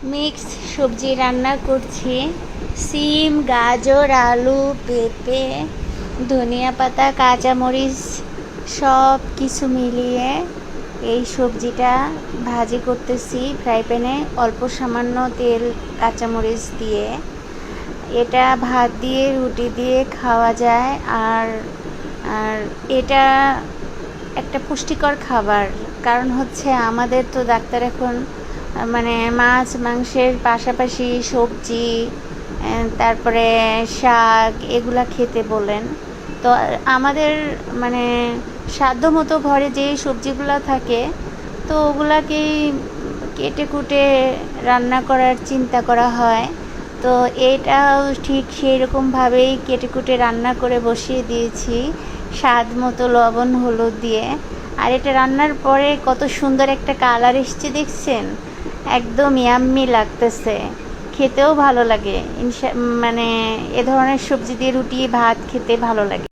Mix সবজি রান্না করছি। সিম, গাজর, আলু, পেঁপে, ধনিয়া পাতা, কাঁচামরিচ সব কিছু মিলিয়ে এই সবজিটা ভাজি করতেছি ফ্রাই প্যানে অল্প সামান্য তেল, কাঁচামরিচ দিয়ে। এটা ভাত দিয়ে, রুটি দিয়ে খাওয়া যায়। আর আর এটা একটা পুষ্টিকর খাবার। কারণ হচ্ছে আমাদের তো ডাক্তার এখন মানে মাছ মাংসের পাশাপাশি সবজি, তারপরে শাক এগুলা খেতে বলেন। তো আমাদের মানে সাধ্য মতো ঘরে যে সবজিগুলো থাকে তো ওগুলাকেই কেটে কুটে রান্না করার চিন্তা করা হয়। তো এটাও ঠিক সেই রকমভাবেই কেটে কুটে রান্না করে বসিয়ে দিয়েছি স্বাদ মতো লবণ হলুদ দিয়ে। আর এটা রান্নার পরে কত সুন্দর একটা কালার এসছে দেখছেন, একদম ইয়াম্মি লাগতেছে, খেতেও ভালো লাগে। মানে এ ধরনের সবজি দিয়ে রুটি ভাত খেতে ভালো লাগে।